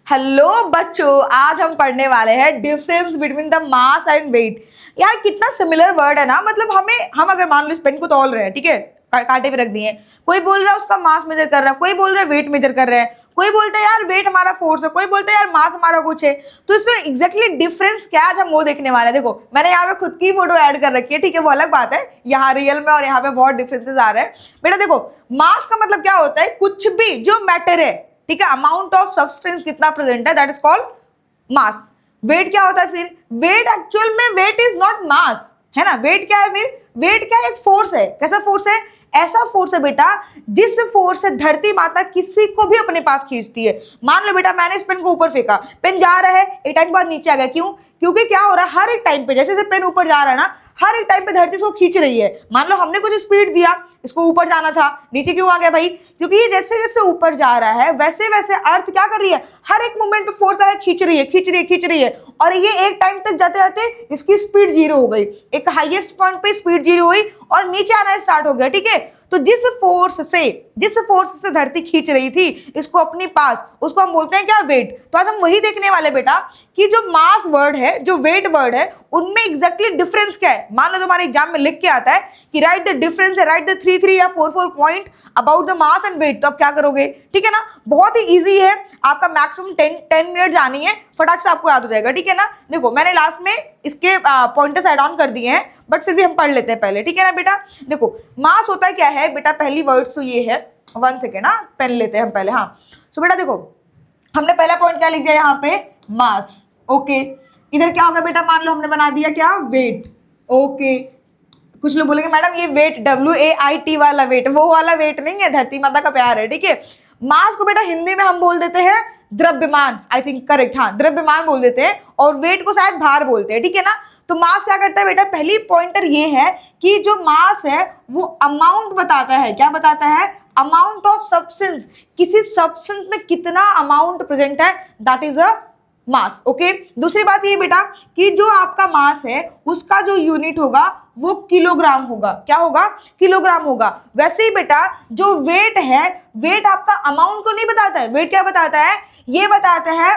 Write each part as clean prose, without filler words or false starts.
Hello बच्चों, आज हम पढ़ने वाले हैं difference between the mass and weight. यार कितना सिमिलर वर्ड है ना। मतलब हम अगर मान लो इस पेन को तौल रहे हैं, ठीक है, कांटे पे रख दिए, कोई बोल रहा है उसका मास मेजर कर रहा है, कोई बोल रहा है वेट मेजर कर रहा है, कोई बोलता है यार वेट हमारा फोर्स है, कोई बोलता है यार मास हमारा कुछ है। तो इसमें एग्जैक्टली डिफरेंस क्या है आज हम वो देखने वाले हैं। देखो मैंने यहाँ पे खुद की फोटो ऐड कर रखी है, ठीक है, वो अलग बात है, यहाँ रियल में और यहाँ पे बहुत डिफरेंसेस आ रहे हैं। बेटा देखो, मास का मतलब क्या होता है, कुछ भी जो मैटर है, ठीक है, अमाउंट ऑफ सब्सटेंस कितना प्रेजेंट है, that is called mass. Weight क्या होता है फिर? वेट एक्चुअल में वेट इज नॉट मास, है ना। वेट क्या है फिर? वेट क्या है? एक फोर्स है। कैसा फोर्स है? ऐसा फोर्स है बेटा जिस फोर्स से धरती माता किसी को भी अपने पास खींचती है। मान लो बेटा मैंने इस पेन को ऊपर फेंका, पेन जा रहा है, एक टाइम बाद नीचे आ गया। क्यों? क्योंकि क्या हो रहा है, हर एक टाइम पे जैसे पेन ऊपर जा रहा है ना, हर एक टाइम पे धरती इसको खींच रही है। मान लो हमने कुछ स्पीड दिया, इसको ऊपर जाना था, नीचे क्यों आ गया भाई? क्योंकि ये जैसे जैसे ऊपर जा रहा है वैसे वैसे अर्थ क्या कर रही है, हर एक मोमेंट पे फोर्स आया, खींच रही है, खींच रही है, खींच रही है। और ये एक टाइम तक जाते जाते इसकी स्पीड जीरो हो गई, एक हाईएस्ट पॉइंट पे स्पीड जीरो हुई और नीचे आना स्टार्ट हो गया, ठीक है। तो जिस फोर्स से धरती खींच रही थी इसको अपने पास, उसको हम बोलते हैं क्या? वेट। तो आज हम वही देखने वाले बेटा कि जो मास वर्ड है, जो वेट वर्ड है, उनमें एग्जैक्टली डिफरेंस क्या है। मान लो तुम्हारे एग्जाम में लिख के आता है कि राइट द डिफरेंस है, राइट द 3 या 4 point about the mass and weight, तो आप क्या करोगे? ठीक है ना, बहुत ही इजी है, आपका मैक्सिमम 10 मिनट जानी है, फटाक से आपको याद हो जाएगा, ठीक है ना। देखो मैंने लास्ट में इसके पॉइंटर्स ऐड ऑन कर दिए हैं, बट फिर भी हम पढ़ लेते हैं पहले, ठीक है ना बेटा। देखो मास होता है क्या है बेटा, पहली वर्ड्स तो ये है, 1 सेकेंड, हाँ पेन लेते हैं हम पहले। हाँ सो बेटा देखो, हमने पहला पॉइंट क्या लिख दिया यहाँ पे? मास। ओके, इधर क्या होगा बेटा? मान लो हमने बना दिया क्या? वेट। ओके, कुछ लोग बोलेंगे मैडम ये वेट WAIT वाला वेट, वो वाला वेट नहीं है, धरती माता का प्यार है, ठीक है। मास को बेटा हिंदी में हम बोल देते हैं द्रव्यमान, आई थिंक करेक्ट, हाँ द्रव्यमान बोल देते हैं, और वेट को शायद भार बोलते हैं, ठीक है ना। तो मास क्या करता है बेटा? पहली पॉइंटर ये है कि जो मास है वो अमाउंट बताता है। क्या बताता है? अमाउंट ऑफ सब्सटेंस, किसी सब्सटेंस में कितना अमाउंट प्रेजेंट है, that is a mass. Okay, दूसरी बात ये बेटा कि जो आपका मास है उसका जो यूनिट होगा वो किलोग्राम होगा। क्या होगा? किलोग्राम होगा। वैसे ही बेटा जो वेट है, वेट आपका अमाउंट को नहीं बताता है, वेट क्या बताता है? ये बताता है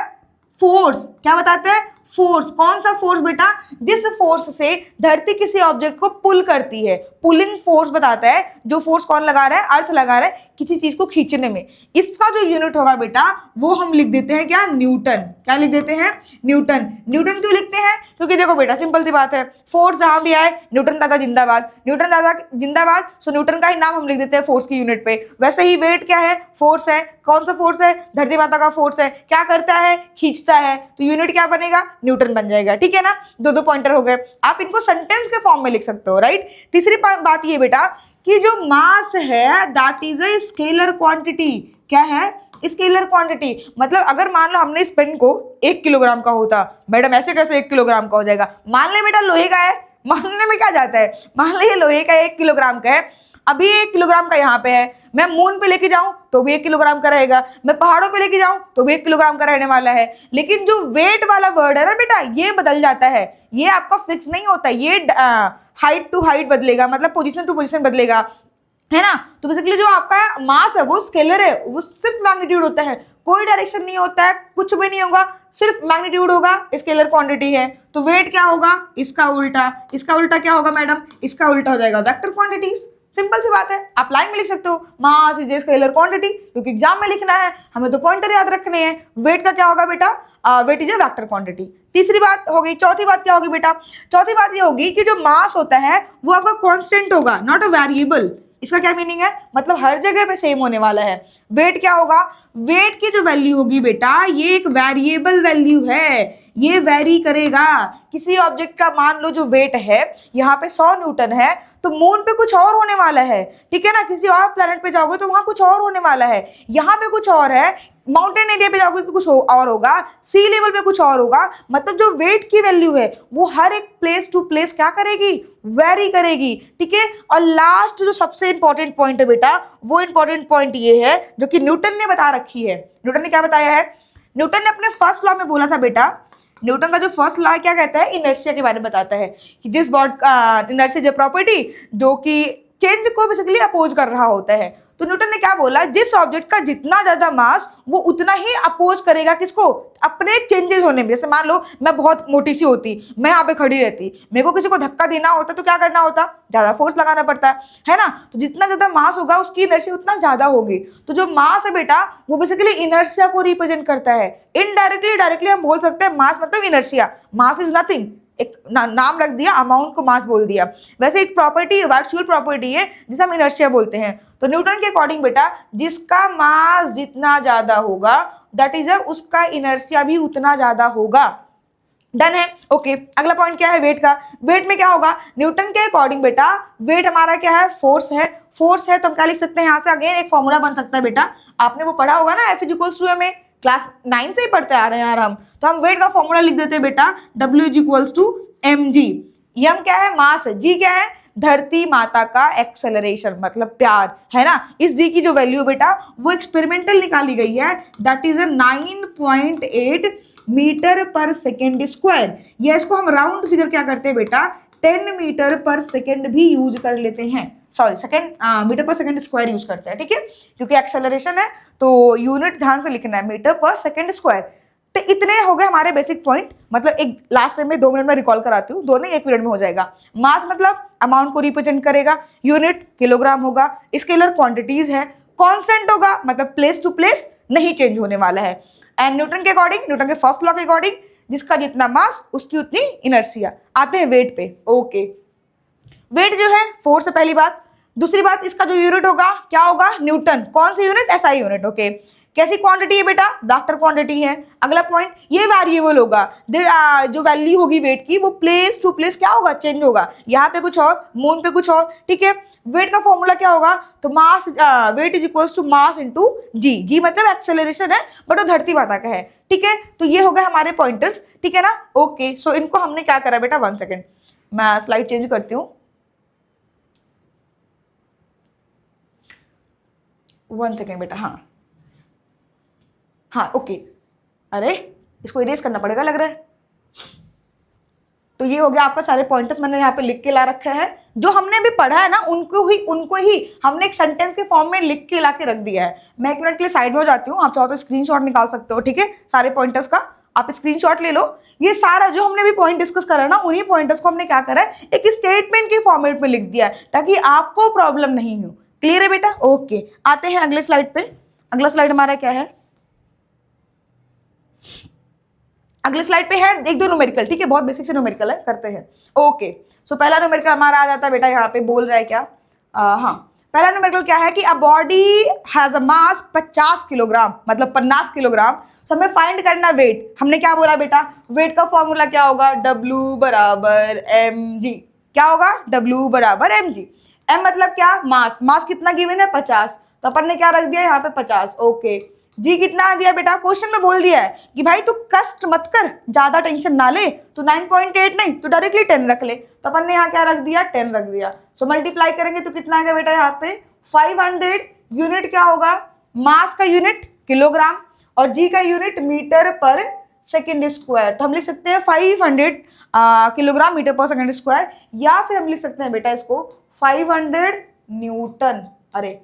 फोर्स। क्या बताता है? फोर्स। कौन सा फोर्स बेटा? जिस फोर्स से धरती किसी ऑब्जेक्ट को पुल करती है, पुलिंग फोर्स बताता है। जो फोर्स कौन लगा रहा है? अर्थ लगा रहा है किसी चीज को खींचने में। इसका जो यूनिट होगा बेटा वो हम लिख देते हैं क्या? न्यूटन। क्या लिख देते हैं? न्यूटन। न्यूटन क्यों लिखते हैं? क्योंकि देखो बेटा सिंपल सी बात है, फोर्स जहां भी आए न्यूटन दादा जिंदाबाद, न्यूटन दादा जिंदाबाद, सो न्यूटन का ही नाम हम लिख देते हैं फोर्स की यूनिट पे। वैसे ही वेट क्या है? फोर्स है। कौन सा फोर्स है? धरती माता का फोर्स है। क्या करता है? खींचता है। तो यूनिट क्या बनेगा? न्यूटन बन जाएगा, ठीक है ना। दो पॉइंटर हो गए, आप इनको सेंटेंस के फॉर्म में लिख सकते हो, राइट। तीसरी बात ये बेटा कि जो मास है that is a scalar quantity. क्या है? Scalar quantity. मतलब अगर मान लो हमने इस पेन को 1 किलोग्राम का होता, मैडम ऐसे कैसे 1 किलोग्राम का हो जाएगा? मान ले बेटा लोहे का है, मानने में क्या जाता है, मान लो ये लोहे का 1 किलोग्राम का है, अभी 1 किलोग्राम का यहाँ पे है, मैं मून पे लेके जाऊं तो भी 1 किलोग्राम का रहेगा, मैं पहाड़ों पे लेके जाऊं तो भी 1 किलोग्राम का रहने वाला है। लेकिन जो वेट वाला वर्ड है ना बेटा, ये बदल जाता है, ये आपका फिक्स नहीं होता, ये हाइट टू हाइट बदलेगा, मतलब पोजीशन टू पोजीशन बदलेगा, है ना। तो बेसिकली जो आपका मास है वो स्केलर है, वो सिर्फ मैग्नीट्यूड होता है, कोई डायरेक्शन नहीं होता है, कुछ भी नहीं होगा, सिर्फ मैग्नीट्यूड होगा, स्केलर क्वांटिटी है। तो वेट क्या होगा? इसका उल्टा। इसका उल्टा क्या होगा मैडम? इसका उल्टा हो जाएगा वेक्टर क्वांटिटीज। सिंपल सी बात है, आप लाइन में लिख सकते हो mass is a scalar quantity, क्योंकि एग्जाम में लिखना है, हमें तो पॉइंटर याद रखने हैं। वेट का क्या होगा बेटा? Weight is a vector quantity. तीसरी बात हो गई। चौथी बात क्या होगी बेटा? चौथी बात ये होगी कि जो मास होता है वो आपका कांस्टेंट होगा, नॉट अ वेरिएबल। इसका क्या मीनिंग है? मतलब हर जगह पे सेम होने वाला है। वेट क्या होगा? वेट की जो वैल्यू होगी बेटा ये एक वेरिएबल वैल्यू है, ये वेरी करेगा। किसी ऑब्जेक्ट का मान लो जो वेट है यहाँ पे 100 न्यूटन है, तो मून पे कुछ और होने वाला है, ठीक है ना। किसी और प्लेनेट पे जाओगे तो वहां कुछ और होने वाला है, यहाँ पे कुछ और है, माउंटेन एरिया पे जाओगे तो कुछ और होगा, सी लेवल पे कुछ और होगा। मतलब जो वेट की वैल्यू है वो हर एक प्लेस टू प्लेस क्या करेगी? वेरी करेगी, ठीक है। और लास्ट जो सबसे इंपॉर्टेंट पॉइंट है बेटा, वो इंपॉर्टेंट पॉइंट ये है जो कि न्यूटन ने बता रखी है। न्यूटन ने क्या बताया है? न्यूटन ने अपने फर्स्ट लॉ में बोला था बेटा, न्यूटन का जो फर्स्ट लॉ क्या कहता है? इनर्शिया के बारे में बताता है कि this body inertia is a property जो कि चेंज को बेसिकली अपोज कर रहा होता है। तो न्यूटन ने क्या बोला, जिस ऑब्जेक्ट का जितना ज्यादा मास वो उतना ही अपोज करेगा किसको, अपने चेंजेस होने में। जैसे मान लो मैं बहुत मोटी सी होती, मैं यहाँ पे खड़ी रहती, मेरे को किसी को धक्का देना होता तो क्या करना होता, ज्यादा फोर्स लगाना पड़ता है ना। तो जितना ज्यादा मास होगा उसकी इनर्शिया उतना ज्यादा होगी। तो जो मास है बेटा वो बेसिकली इनर्शिया को रिप्रेजेंट करता है। इनडायरेक्टली डायरेक्टली हम बोल सकते हैं मास मतलब इनर्शिया, मास इज नथिंग, एक नाम रख दिया, अमाउंट को मास बोल दिया। वैसे एक प्रॉपर्टी, वर्चुअल प्रॉपर्टी है जिसे हम इनर्शिया बोलते हैं। तो न्यूटन के अकॉर्डिंग बेटा जिसका मास जितना ज्यादा होगा दैट इज उसका इनर्शिया भी उतना ज्यादा होगा। डन है, ओके। अगला पॉइंट क्या है, वेट का। वेट में क्या होगा, न्यूटन के अकॉर्डिंग बेटा वेट हमारा क्या है, फोर्स है। फोर्स है तो हम क्या लिख सकते हैं, यहाँ से अगेन एक फॉर्मूला बन सकता है बेटा, आपने वो पढ़ा होगा ना, F = ma, क्लास 9 से ही पढ़ते आ रहे हैं यार हम। तो हम वेट का फॉर्मूला लिख देते हैं बेटा, W = mg। m क्या है, मास है। g क्या है, धरती माता का एक्सेलरेशन मतलब प्यार, है ना। इस g की जो वैल्यू बेटा वो एक्सपेरिमेंटल निकाली गई है, दैट इज 9.8 मीटर पर सेकेंड स्क्वायर। या इसको हम राउंड फिगर क्या करते हैं बेटा, 10 मीटर पर सेकेंड भी यूज कर लेते हैं, सॉरी सेकेंड मीटर पर सेकेंड स्क्वायर यूज करते हैं, ठीक है, क्योंकि एक्सेलरेशन है तो यूनिट ध्यान से लिखना है, मीटर पर सेकेंड स्क्वायर। तो इतने हो गए हमारे बेसिक पॉइंट। मतलब एक लास्ट में 2 मिनट में रिकॉल कराती हूँ, दोनों 1 मिनट में हो जाएगा। मास मतलब अमाउंट को रिप्रेजेंट करेगा, यूनिट किलोग्राम होगा, स्केलर क्वांटिटीज है, कांस्टेंट होगा मतलब प्लेस टू प्लेस नहीं चेंज होने वाला है। एंड न्यूटन के अकॉर्डिंग, न्यूटन के फर्स्ट लॉ के अकॉर्डिंग जिसका जितना मास उसकी उतनी इनर्शिया। आते हैं वेट पे, ओके। वेट जो है फोर्स है पहली बात। दूसरी बात इसका जो यूनिट होगा क्या होगा, न्यूटन। कौन सी यूनिट, एसआई यूनिट, ओके। कैसी क्वांटिटी है बेटा, वेक्टर क्वांटिटी है। अगला पॉइंट ये वेरिएबल होगा, जो वैल्यू होगी वेट की वो प्लेस टू प्लेस क्या होगा, चेंज होगा। यहाँ पे कुछ और, मून पे कुछ और, ठीक है। वेट का फॉर्मूला क्या होगा, तो मास, वेट = मास इनटू जी। जी मतलब एक्सेलरेशन है बट वो धरती माता का है, ठीक है। तो ये हो गए हमारे पॉइंटर्स, ठीक है ना, ओके। सो इनको हमने क्या करा बेटा, 1 सेकेंड मैं स्लाइड चेंज करती हूँ, 1 सेकेंड बेटा, हाँ ओके। अरे इसको इरेज करना पड़ेगा लग रहा है। तो ये हो गया आपका सारे पॉइंटर्स मैंने यहाँ पे लिख के ला रखे हैं, जो हमने अभी पढ़ा है ना उनको ही हमने एक सेंटेंस के फॉर्म में लिख के ला के रख दिया है। मैं 1 मिनट के लिए साइड में हो जाती हूँ, आप चाहो तो स्क्रीनशॉट निकाल सकते हो, ठीक है। सारे पॉइंटर्स का आप स्क्रीनशॉट ले लो। ये सारा जो हमने भी पॉइंट डिस्कस करा ना उन्हीं पॉइंटर्स को हमने क्या करा है, एक स्टेटमेंट के फॉर्मेट में लिख दिया है ताकि आपको प्रॉब्लम नहीं हो। क्लियर है बेटा, ओके। आते हैं अगले स्लाइड पे। अगला स्लाइड हमारा क्या है, अगले स्लाइड पे है 1-2 न्यूमेरिकल, ठीक है, बहुत बेसिक से न्यूमेरिकल है, करते हैं, ओके। सो पहला न्यूमेरिकल हमारा आ जाता है बेटा, यहाँ पे बोल रहा है क्या, हाँ पहला न्यूमेरिकल क्या है कि a body has a mass 50 kilogram मतलब 50 किलोग्राम। तो हमें फाइंड करना वेट। हमने क्या बोला बेटा, वेट का फॉर्मूला क्या होगा, W = mg। क्या होगा, W = mg। m मतलब क्या, मास। मास कितना गिवन है, 50, तो अपन ने क्या रख दिया यहाँ पे 50, ओके। जी कितना दिया बेटा, क्वेश्चन में बोल दिया है कि भाई तू कष्ट मत कर, ज्यादा टेंशन ना ले, तू 9.8 नहीं तो डायरेक्टली 10 रख ले। तो अपन ने यहाँ क्या रख दिया, 10 रख दिया। सो मल्टीप्लाई करेंगे तो कितना आएगा बेटा, यहाँ पे 500। यूनिट क्या होगा, मास का यूनिट किलोग्राम और जी का यूनिट मीटर पर सेकेंड स्क्वायर। तो हम लिख सकते हैं 500 किलोग्राम मीटर पर सेकेंड स्क्वायर, या फिर हम लिख सकते हैं बेटा इसको 500 न्यूटन। अरे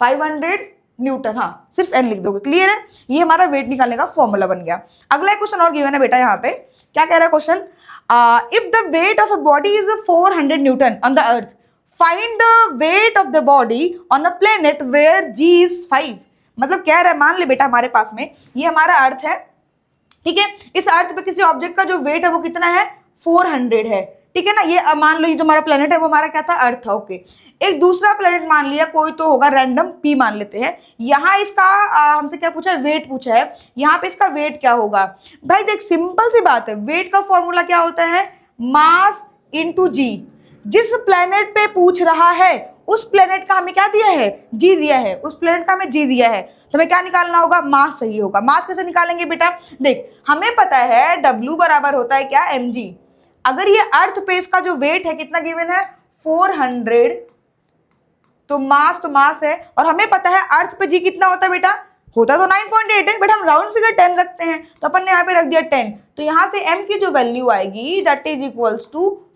500 न्यूटन, हाँ सिर्फ n लिख दोगे, क्लियर है। ये हमारा वेट निकालने का फॉर्मूला बन गया। अगला क्वेश्चन और गिवन है बेटा, यहाँ पे क्या कह रहा है question, if the weight of a body is 400 newton on the earth, find the weight of the body on a planet where g is 5। मतलब कह रहा है, मान ले बेटा हमारे पास में ये हमारा अर्थ है, ठीक है। इस अर्थ पे किसी ऑब्जेक्ट का जो वेट है वो कितना है, 400 है, ठीक है ना। ये मान लो ये जो हमारा प्लेनेट है वो हमारा क्या था, अर्थ था, ओके। एक दूसरा प्लेनेट मान लिया, कोई तो होगा रैंडम, P मान लेते हैं। यहाँ इसका हमसे क्या पूछा है, वेट पूछा है। यहाँ पे इसका वेट क्या होगा, भाई देख सिंपल सी बात है, वेट का फॉर्मूला क्या होता है, मास इनटू जी। जिस प्लेनेट पे पूछ रहा है उस प्लेनेट का हमें क्या दिया है, जी दिया है, उस प्लेनेट का हमें जी दिया है, तो हमें क्या निकालना होगा, मास चाहिए होगा। मास कैसे निकालेंगे बेटा, देख हमें पता है W बराबर होता है क्या, mg। अगर ये अर्थ पे इसका जो वेट है कितना गिवन है, 400, तो मास है, और हमें पता है अर्थ पे जी कितना होता है बेटा, होता तो 9.8 है, बट हम राउंड फिगर 10 रखते हैं, तो अपन ने यहाँ पे रख दिया 10। तो यहाँ से m की जो वैल्यू आएगी दैट इज =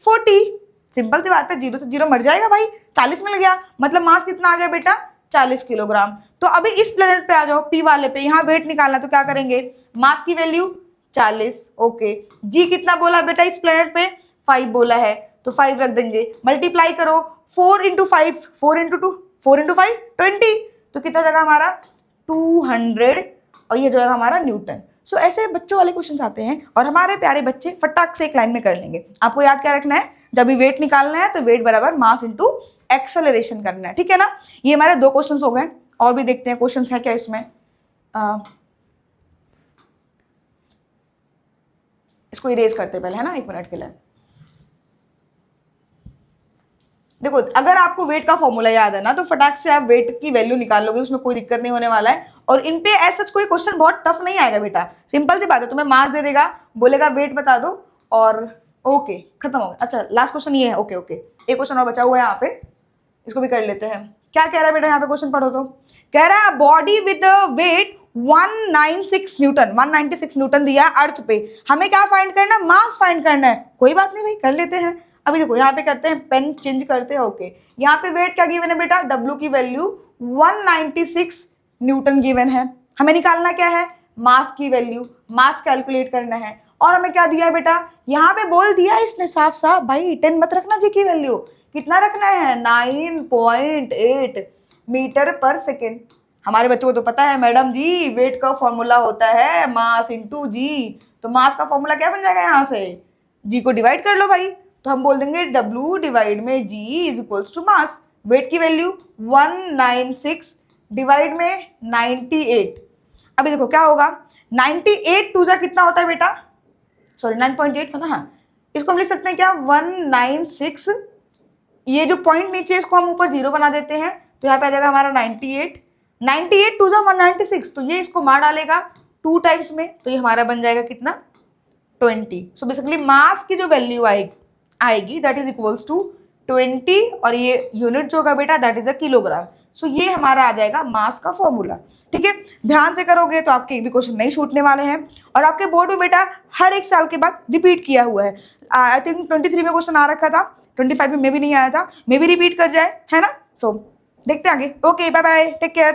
40। सिंपल सी बात है, 0 से 0 मर जाएगा भाई, 40 मिल गया, मतलब मास कितना आ गया बेटा, 40 किलोग्राम। तो अभी इस प्लेनेट पे आ जाओ, पी वाले पे, यहाँ वेट निकालना, तो क्या करेंगे, मास की वैल्यू 40, ओके। जी कितना बोला बेटा इस प्लेनेट पे, 5 बोला है, तो 5 रख देंगे। मल्टीप्लाई करो, 4 इंटू 5, 4 इंटू 2, 4 इंटू 5 20, तो कितना जगह हमारा 200, और ये जो है हमारा न्यूटन। सो ऐसे बच्चों वाले क्वेश्चंस आते हैं और हमारे प्यारे बच्चे फटाक से एक लाइन में कर लेंगे। आपको याद क्या रखना है, जब भी वेट निकालना है तो वेट बराबर मास इंटू एक्सेलरेशन करना है, ठीक है ना। ये हमारे 2 क्वेश्चंस हो गए, और भी देखते हैं क्वेश्चंस है क्या इसमें। इसको इरेज करते पहले, है ना, 1 मिनट के लिए। देखो अगर आपको वेट का फॉर्मूला याद है ना, तो फटाक से आप वेट की वैल्यू निकाल लोगे, उसमें कोई दिक्कत नहीं होने वाला है। और इन पे ऐसा कोई क्वेश्चन बहुत टफ नहीं आएगा बेटा, सिंपल सी बात है, तुम्हें मास दे देगा, बोलेगा वेट बता दो, और ओके खत्म हो गया। अच्छा लास्ट क्वेश्चन ये है, ओके ओके, एक क्वेश्चन और बचा हुआ है यहाँ पे, इसको भी कर लेते हैं। क्या कह रहा है बेटा यहाँ पे, क्वेश्चन पढ़ो तो। कह रहा है body with weight 196 Newton, 196 Newton दिया अर्थ पे, हमें क्या फाइंड करना है, मास फाइंड करना है। कोई बात नहीं भाई, कर लेते हैं। अभी देखो यहाँ पे करते हैं, पेन चेंज करते हैं, ओके। यहाँ पे वेट क्या गिवन है बेटा, W की वैल्यू 196 न्यूटन गिवन है, हमें निकालना क्या है, मास की वैल्यू, मास कैलकुलेट करना है। और हमें क्या दिया है बेटा, यहाँ पे बोल दिया इसने साफ साफ, भाई 10 मत रखना जी की वैल्यू, कितना रखना है, 9.8 मीटर पर सेकेंड। हमारे बच्चों को तो पता है मैडम जी, वेट का फॉर्मूला होता है मास इंटू जी, तो मास का फॉर्मूला क्या बन जाएगा, यहाँ से जी को डिवाइड कर लो भाई, तो हम बोल देंगे W डिवाइड में G is equals to mass. Weight की वैल्यू 196 डिवाइड में 98। अभी देखो क्या होगा, 98 टू जा कितना होता है बेटा, सॉरी 9.8 था ना, हाँ, इसको हम लिख सकते हैं क्या, 196, ये जो पॉइंट नीचे इसको हम ऊपर 0 बना देते हैं, तो यहाँ पे आ जाएगा हमारा 98, 98 टू जा 196, तो ये इसको मार डालेगा 2 टाइम्स में, तो ये हमारा बन जाएगा कितना, 20। सो बेसिकली मास की जो वैल्यू आएगी दैट इज इक्वल्स टू 20, और ये यूनिट जो होगा बेटा दैट इज अ किलोग्राम। सो ये हमारा आ जाएगा मास का फॉर्मूला, ठीक है। ध्यान से करोगे तो आपके एक भी क्वेश्चन नहीं छूटने वाले हैं, और आपके बोर्ड में बेटा हर 1 साल के बाद रिपीट किया हुआ है। आई थिंक 23 में क्वेश्चन आ रखा था, 25 में भी नहीं आया था, मे भी रिपीट कर जाए, है ना। सो देखते हैं आगे, okay bye bye, take care.